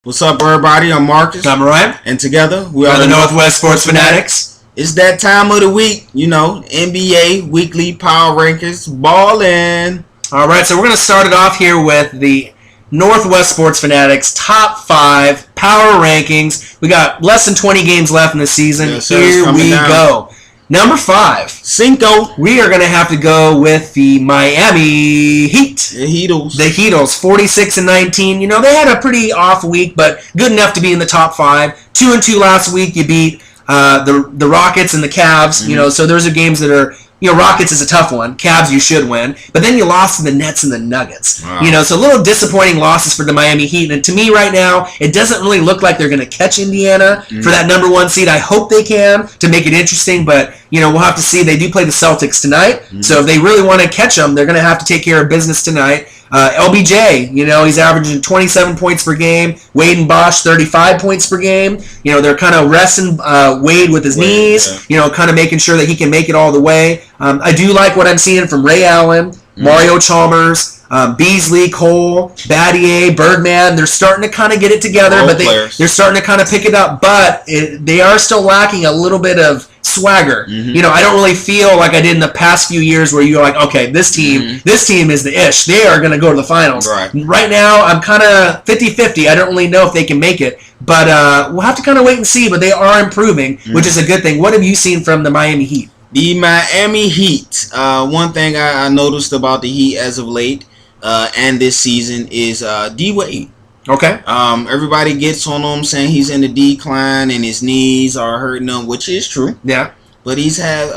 What's up, everybody? I'm Marcus. I'm Ryan. And together, we are the Northwest Sports Fanatics. It's that time of the week, NBA weekly power rankings, ballin'. All right, so we're going to start it off here with the Northwest Sports Fanatics top 5 power rankings. We got less than 20 games left in the season. Yes, here we go. Number 5. Cinco. We are going to have to go with the Miami Heat. The Heatles. The Heatles, 46-19. They had a pretty off week, but good enough to be in the top 5. 2-2 last week. You beat the Rockets and the Cavs. Mm-hmm. So those are games that are, Rockets is a tough one. Cavs you should win. But then you lost to the Nets and the Nuggets. Wow. So a little disappointing losses for the Miami Heat. And to me right now, it doesn't really look like they're going to catch Indiana for that number 1 seed. I hope they can to make it interesting, but we'll have to see. They do play the Celtics tonight. So if they really want to catch them, they're going to have to take care of business tonight. LBJ, he's averaging 27 points per game. Wade and Bosch, 35 points per game. They're kind of resting Wade with his knees, kind of making sure that he can make it all the way. I do like what I'm seeing from Ray Allen, Mario Chalmers, Beasley, Cole, Battier, Birdman. They're starting to kind of get it together, but they're starting to kind of pick it up. But they are still lacking a little bit of swagger. I don't really feel like I did in the past few years where you're like, okay, this team is the ish. They are going to go to the finals. Right now, I'm kind of 50-50. I don't really know if they can make it, but we'll have to kind of wait and see. But they are improving, which is a good thing. What have you seen from the Miami Heat? The Miami Heat. One thing I noticed about the Heat as of late and this season is D-Wade. Okay. Everybody gets on him saying he's in the decline and his knees are hurting him, which is true. Yeah. But he's had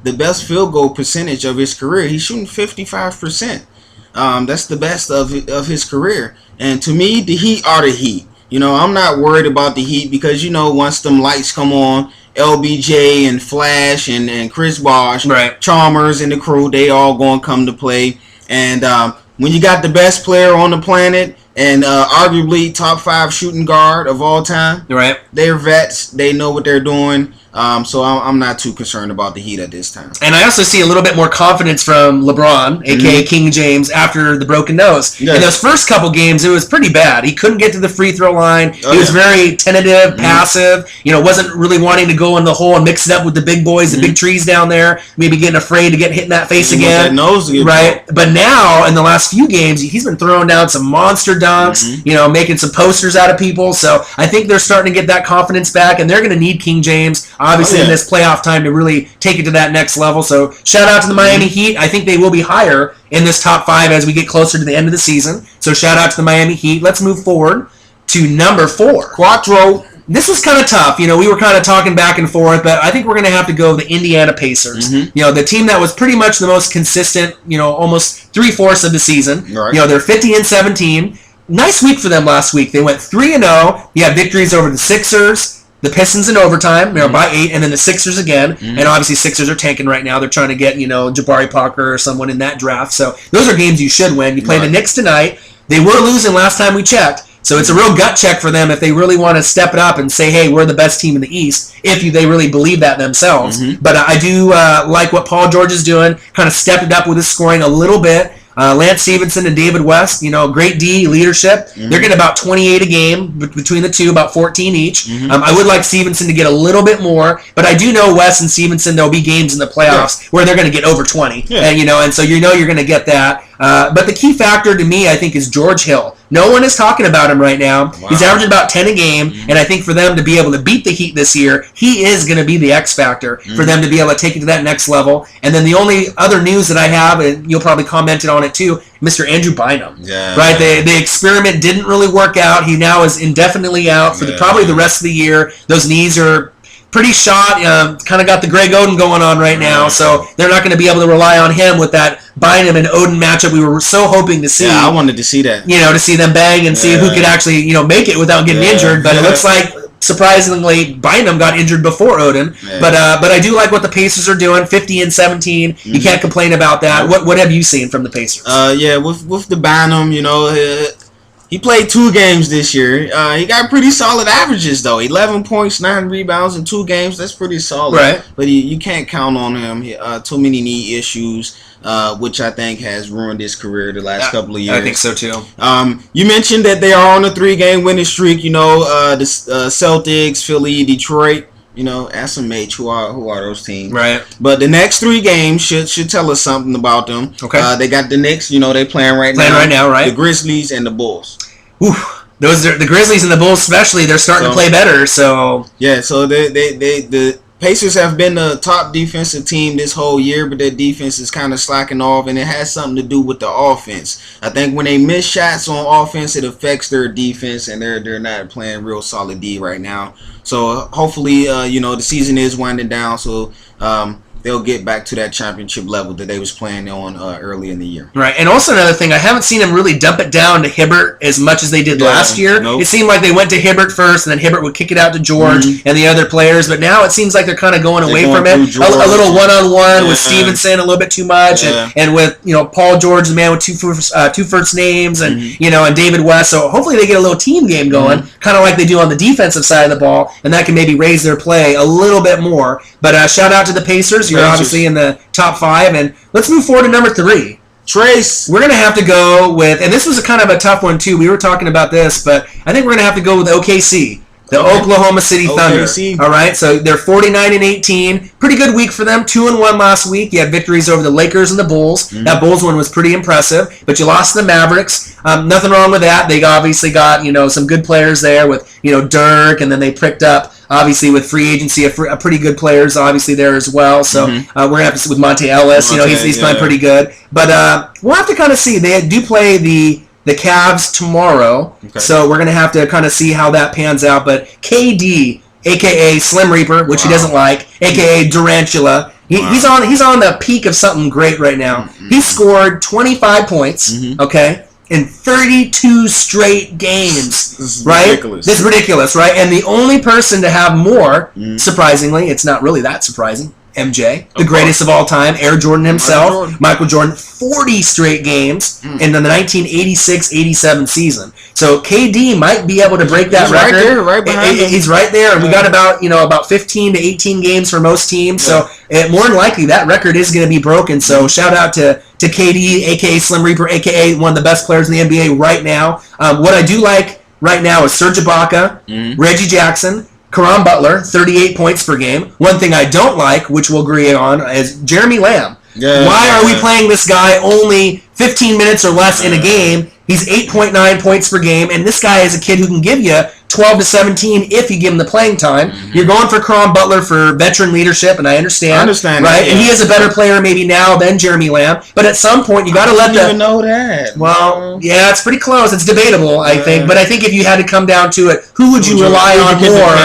the best field goal percentage of his career. He's shooting 55%. That's the best of his career. And to me, the Heat are the Heat. I'm not worried about the Heat because, once them lights come on, LBJ and Flash and Chris Bosh, Chalmers and the crew, they all going to come to play. And when you got the best player on the planet and arguably top 5 shooting guard of all time, they're vets. They know what they're doing. So I'm not too concerned about the Heat at this time. And I also see a little bit more confidence from LeBron, a.k.a. King James, after the broken nose. Yes. In those first couple games, it was pretty bad. He couldn't get to the free throw line. He was very tentative, passive. Wasn't really wanting to go in the hole and mix it up with the big boys, the big trees down there, maybe getting afraid to get hit in that face again. That nose But now, in the last few games, he's been throwing down some monster dunks, making some posters out of people. So I think they're starting to get that confidence back, and they're going to need King James obviously in this playoff time to really take it to that next level. So shout out to the Miami Heat. I think they will be higher in this top 5 as we get closer to the end of the season. So shout out to the Miami Heat. Let's move forward to number 4. Quattro. This was kind of tough. We were kind of talking back and forth, but I think we're going to have to go the Indiana Pacers. The team that was pretty much the most consistent, almost 3/4 of the season. They're 50-17. Nice week for them last week. They went 3-0. You have victories over the Sixers, the Pistons in overtime, by 8, and then the Sixers again. And obviously Sixers are tanking right now. They're trying to get, Jabari Parker or someone in that draft. So those are games you should win. You play the Knicks tonight. They were losing last time we checked. So it's a real gut check for them if they really want to step it up and say, hey, we're the best team in the East, if they really believe that themselves. But I do like what Paul George is doing, kind of stepped it up with his scoring a little bit. Lance Stevenson and David West, great D leadership. They're getting about 28 a game between the two, about 14 each. I would like Stevenson to get a little bit more, but I do know West and Stevenson, there'll be games in the playoffs where they're going to get over 20. And so you're going to get that. But the key factor to me, I think, is George Hill. No one is talking about him right now. Wow. He's averaging about 10 a game, and I think for them to be able to beat the Heat this year, he is going to be the X factor for them to be able to take it to that next level. And then the only other news that I have, and you'll probably commented on it too, Mr. Andrew Bynum. The experiment didn't really work out. He now is indefinitely out for probably the rest of the year. Those knees are pretty shot, kind of got the Greg Oden going on right now, so they're not going to be able to rely on him with that Bynum and Oden matchup we were so hoping to see. Yeah, I wanted to see that. To see them bang and see who could actually, make it without getting injured, but it looks like, surprisingly, Bynum got injured before Oden, but I do like what the Pacers are doing, 50-17. You can't complain about that. What have you seen from the Pacers? With the Bynum, He played 2 games this year. He got pretty solid averages, though. 11 points, 9 rebounds in 2 games. That's pretty solid. Right. But you can't count on him. Too many knee issues, which I think has ruined his career the last couple of years. I think so, too. You mentioned that they are on a 3-game winning streak. The Celtics, Philly, Detroit. Ask some mates who are those teams. Right. But the next 3 games should tell us something about them. Okay. They got the Knicks. They playing right now. Right? The Grizzlies and the Bulls. Ooh, those are the Grizzlies and the Bulls, especially. They're starting to play better. So yeah. So the Pacers have been the top defensive team this whole year, but their defense is kind of slacking off, and it has something to do with the offense. I think when they miss shots on offense, it affects their defense, and they're not playing real solid D right now. So hopefully, the season is winding down, so they'll get back to that championship level that they was playing on early in the year. Right, and also another thing, I haven't seen them really dump it down to Hibbert as much as they did last year. Nope. It seemed like they went to Hibbert first, and then Hibbert would kick it out to George and the other players, but now it seems like they're kind of going away from it. A little one-on-one with Stevenson a little bit too much, and with Paul George, the man with two first names, and and David West. So hopefully they get a little team game going, kind of like they do on the defensive side of the ball, and that can maybe raise their play a little bit more. But shout out to the Pacers. You're obviously in the top 5, and let's move forward to number 3. Trace. We're going to have to go with, and this was a kind of a tough one too. We were talking about this, but I think we're going to have to go with OKC. The Oklahoma City Thunder. All right, so they're 49-18. Pretty good week for them. 2-1 last week. You had victories over the Lakers and the Bulls. That Bulls one was pretty impressive, but you lost to the Mavericks. Nothing wrong with that. They obviously got some good players there with Dirk, and then they picked up obviously with free agency a pretty good players obviously there as well. So we're gonna have to see with Monte Ellis. He's playing pretty good, but we'll have to kind of see. They do play the Cavs tomorrow, so we're going to have to kind of see how that pans out. But KD, a.k.a. Slim Reaper, which he doesn't like, a.k.a. Durantula, he's on the peak of something great right now. He scored 25 points, in 32 straight games, This is right? ridiculous. This is ridiculous, right? And the only person to have more, surprisingly, it's not really that surprising, MJ, the greatest of all time, Air Jordan himself, Michael Jordan, 40 straight games in the 1986-87 season. So KD might be able to break that record. Right there, right behind him. He's right there, and we got about 15 to 18 games for most teams. So more than likely that record is going to be broken. So shout out to KD, aka Slim Reaper, aka one of the best players in the NBA right now. What I do like right now is Serge Ibaka, Reggie Jackson, Caron Butler, 38 points per game. One thing I don't like, which we'll agree on, is Jeremy Lamb. Why are we playing this guy only 15 minutes or less in a game? He's 8.9 points per game, and this guy is a kid who can give you 12 to 17 if you give him the playing time. You're going for Caron Butler for veteran leadership, and I understand. Right? And he is a better player maybe now than Jeremy Lamb, but at some point you got to let I didn't even know that. Well, yeah, it's pretty close. It's debatable, I think, but I think if you had to come down to it, who would you rely on more?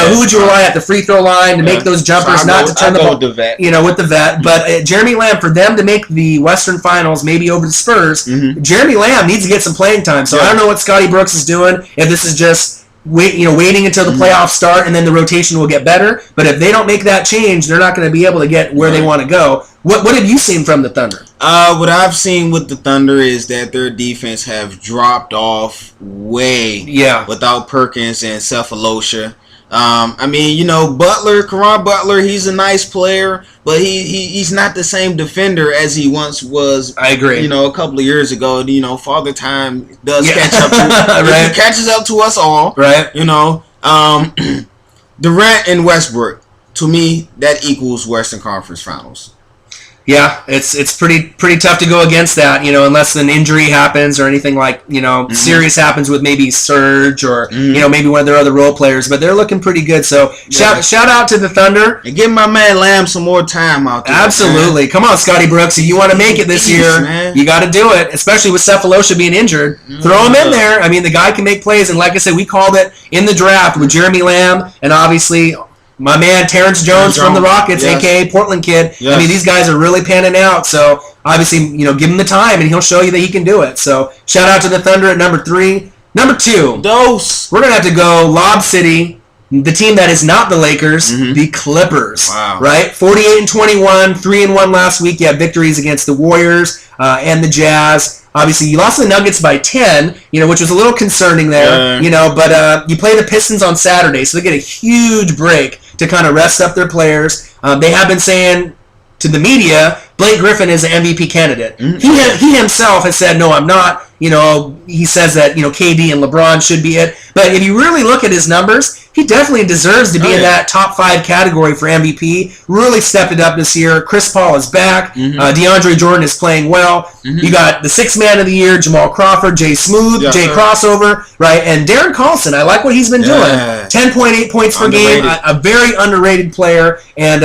Who would you rely at the free throw line to make those jumpers, not to turn the ball? With the vet. With the vet. But Jeremy Lamb, for them to make the Western Finals, maybe over the Spurs, Jeremy Lamb needs to get some playing time. So I don't know what Scotty Brooks is doing. If this is just waiting until the playoffs start and then the rotation will get better. But if they don't make that change, they're not going to be able to get where they want to go. What have you seen from the Thunder? What I've seen with the Thunder is that their defense have dropped off way without Perkins and Cephalosha. Butler, Caron Butler, he's a nice player, but he's not the same defender as he once was. I agree. A couple of years ago, Father Time does catch up to right. He catches up to us all. Right. Durant and Westbrook, to me, that equals Western Conference Finals. Yeah, it's pretty tough to go against that, unless an injury happens or anything like, serious happens with maybe Serge or, maybe one of their other role players. But they're looking pretty good. So shout out to the Thunder. And give my man Lamb some more time out there. Absolutely. Man. Come on, Scotty Brooks. If you want to make it this year, you got to do it, especially with Cephalosha being injured. Throw him in there. I mean, the guy can make plays. And like I said, we called it in the draft with Jeremy Lamb and obviously my man Terrence Jones from the Rockets, a.k.a. Portland kid. Yes. I mean, these guys are really panning out. So, obviously, give him the time, and he'll show you that he can do it. So, shout out to the Thunder at number 3. Number 2, we're going to have to go Lob City, the team that is not the Lakers, the Clippers. Wow. Right? 48-21, 3-1 last week. You have victories against the Warriors and the Jazz. Obviously, you lost to the Nuggets by 10, which was a little concerning there, but you play the Pistons on Saturday, so they get a huge break to kind of rest up their players. They have been saying to the media, Blake Griffin is an MVP candidate. Mm-hmm. He himself has said, no, I'm not. He says that, KD and LeBron should be it. But if you really look at his numbers, he definitely deserves to be in that top 5 category for MVP. Really stepped it up this year. Chris Paul is back. Mm-hmm. DeAndre Jordan is playing well. Mm-hmm. You got the 6th man of the year, Jamal Crawford, Jay Smooth, Jay Crossover, right? And Darren Collison, I like what he's been doing. 10.8 points per game, a very underrated player. And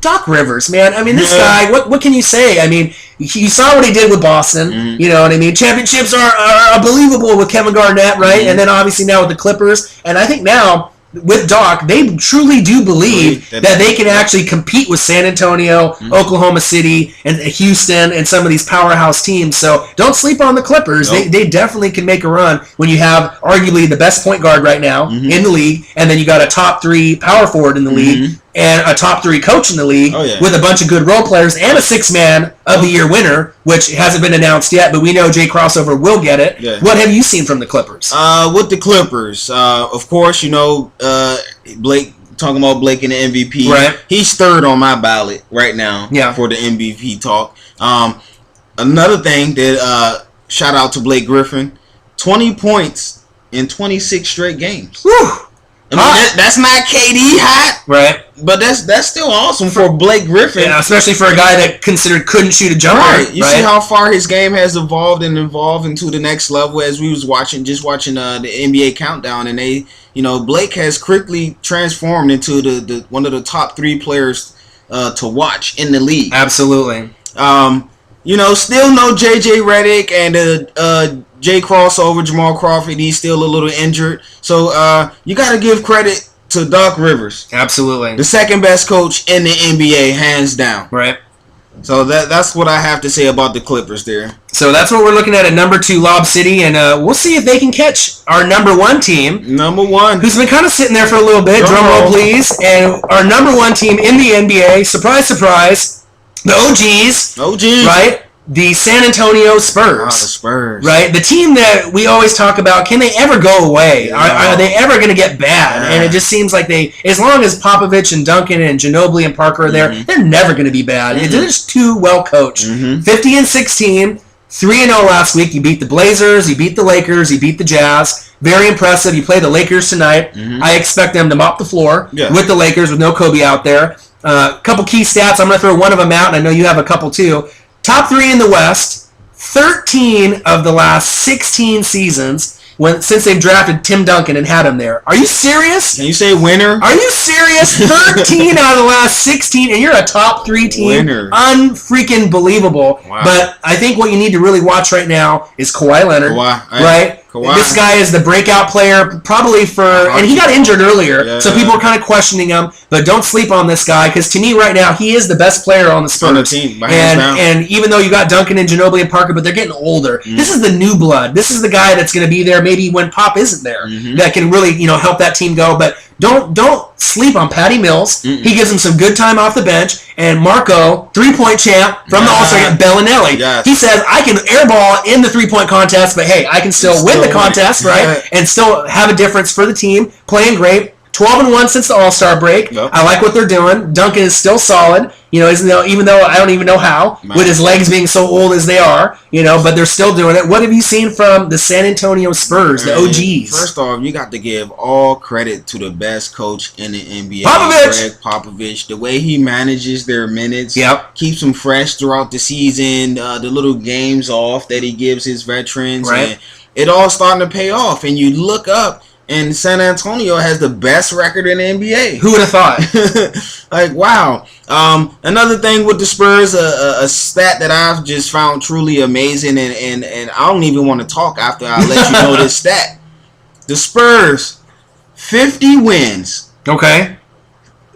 Doc Rivers, man. I mean, this guy, what can you say? I mean, you saw what he did with Boston. Mm-hmm. You know what I mean? Championships are unbelievable with Kevin Garnett, right? Mm-hmm. And then obviously now with the Clippers. And I think now with Doc, they truly do believe that they can actually compete with San Antonio, Oklahoma City, and Houston, and some of these powerhouse teams. So don't sleep on the Clippers. Nope. They definitely can make a run when you have arguably the best point guard right now in the league, and then you got a top 3 power forward in the league, and a top 3 coach in the league with a bunch of good role players and a 6th man of the year winner, which hasn't been announced yet, but we know Jay Crossover will get it. Yeah. What have you seen from the Clippers? With the Clippers, of course, Blake, talking about Blake and the MVP. Right. He's 3rd on my ballot right now for the MVP talk. Another thing that, shout out to Blake Griffin, 20 points in 26 straight games. Whew. I mean, that's not KD hot, right? But that's still awesome for Blake Griffin, especially for a guy that considered couldn't shoot a jumper. Right. You see how far his game has evolved into the next level as we was watching the NBA countdown, and Blake has quickly transformed into the one of the top 3 players to watch in the league. Absolutely. Still no JJ Redick and Jay Crossover, Jamal Crawford. He's still a little injured. So you got to give credit to Doc Rivers. Absolutely. The 2nd best coach in the NBA, hands down. Right. So that's what I have to say about the Clippers there. So that's what we're looking at number 2, Lob City, and we'll see if they can catch our number 1 team. Number 1. Who's been kind of sitting there for a little bit. Drum roll, please. And our number 1 team in the NBA, surprise, surprise, the OGs. Right? The San Antonio Spurs. The Spurs. Right? The team that we always talk about, can they ever go away? Are they ever going to get bad? And it just seems like as long as Popovich and Duncan and Ginobili and Parker are there, they're never going to be bad. They're just too well coached. 50-16, 3-0 last week. You beat the Blazers, you beat the Lakers, you beat the Jazz. Very impressive. You play the Lakers tonight. I expect them to mop the floor with the Lakers with no Kobe out there. A couple key stats. I'm going to throw one of them out, and I know you have a couple too. Top 3 in the West, 13 of the last 16 seasons since they've drafted Tim Duncan and had him there. Are you serious? Can you say winner? Are you serious? 13 out of the last 16, and you're a top 3 team. Winner. Unfreaking believable. Wow. But I think what you need to really watch right now is Kawhi Leonard. Right? Kawhi. This guy is the breakout player, probably and he got injured earlier, so people are kind of questioning him. But don't sleep on this guy, because to me right now, he is the best player on the Spurs. On the team, and even though you got Duncan and Ginobili and Parker, but they're getting older. This is the new blood. This is the guy that's going to be there maybe when Pop isn't there, that can really help that team go. But don't sleep on Patty Mills. He gives him some good time off the bench. And Marco, 3-point champ from the All-Star game, Bellinelli. Yes. He says, I can airball in the 3-point contest, but hey, I can still win the contest, right? And still have a difference for the team. Playing great. 12-1 since the All-Star break. Yep. I like what they're doing. Duncan is still solid. Even though I don't even know how, with his legs being so old as they are, but they're still doing it. What have you seen from the San Antonio Spurs, the OGs? First off, you got to give all credit to the best coach in the NBA, Popovich. Greg Popovich. The way he manages their minutes, keeps them fresh throughout the season, the little games off that he gives his veterans, and it all starting to pay off. And you look up, and San Antonio has the best record in the NBA. Who would have thought? Like, wow. Another thing with the Spurs, a stat that I've just found truly amazing, and I don't even want to talk after I let you know this stat. The Spurs, 50 wins. Okay.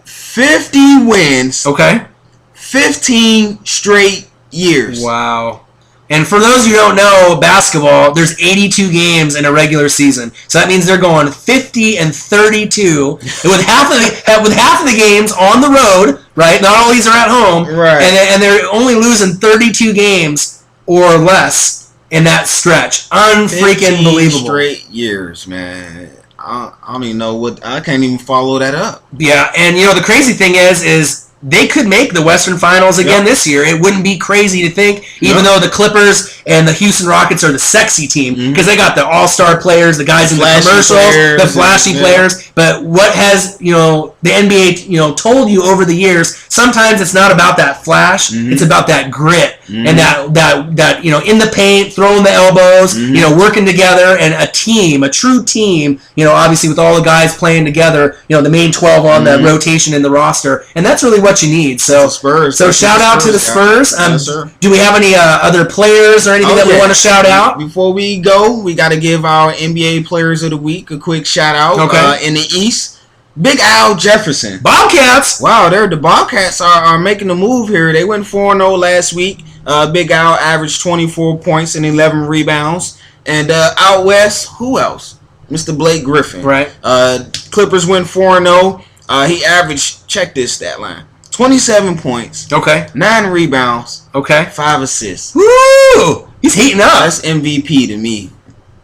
50 wins. Okay. 15 straight years. Wow. And for those who don't know basketball, there's 82 games in a regular season. So that means they're going 50-32 with half of the games on the road, right? Not all these are at home. Right. And they're only losing 32 games or less in that stretch. Unfreaking believable. Straight years, man. I don't even know what. I can't even follow that up. Yeah, and the crazy thing is they could make the Western Finals again this year. It wouldn't be crazy to think, even though the Clippers and the Houston Rockets are the sexy team, because they got the all-star players, the guys in the commercials, the flashy players. But what has the NBA told you over the years? Sometimes it's not about that flash; it's about that grit and that in the paint, throwing the elbows, working together, and a team, a true team. Obviously with all the guys playing together, the main 12 on the rotation in the roster, and that's really what you need. So Spurs. So shout out to the Spurs. Do we have any other players or anything that we want to shout out? Before we go, we got to give our NBA Players of the Week a quick shout out. Okay. In the East, Big Al Jefferson. Bobcats. Wow, the Bobcats are making a move here. They went 4-0 last week. Big Al averaged 24 points and 11 rebounds. And out west, who else? Mr. Blake Griffin. Right. Clippers went 4-0. He averaged, check this stat line, 27 points. Okay. 9 rebounds. Okay. 5 assists. Woo! He's heating up. That's MVP to me.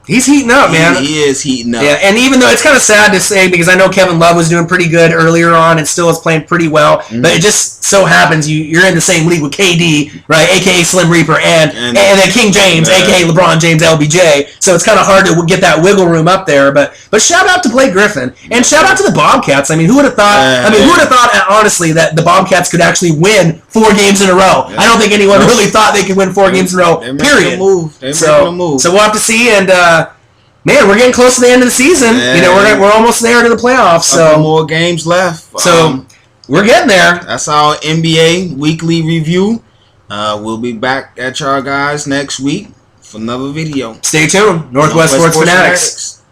He's heating up, man. He is heating up. Yeah, and even though it's kind of sad to say, because I know Kevin Love was doing pretty good earlier on and still is playing pretty well, but it just so happens you're in the same league with KD, right, a.k.a. Slim Reaper, and then King James, a.k.a. LeBron James, LBJ. So it's kind of hard to get that wiggle room up there. But shout out to Blake Griffin, and shout out to the Bobcats. I mean, who would have thought? Who would have thought, honestly, that the Bobcats could actually win 4 games in a row? I don't think anyone really thought they could win 4 games in a row. They're period. They're making a move. So we'll have to see, and man, we're getting close to the end of the season. We're almost there to the playoffs. So couple more games left. So we're getting there. That's our NBA weekly review. We'll be back at y'all guys next week for another video. Stay tuned. Northwest Sports Fanatics.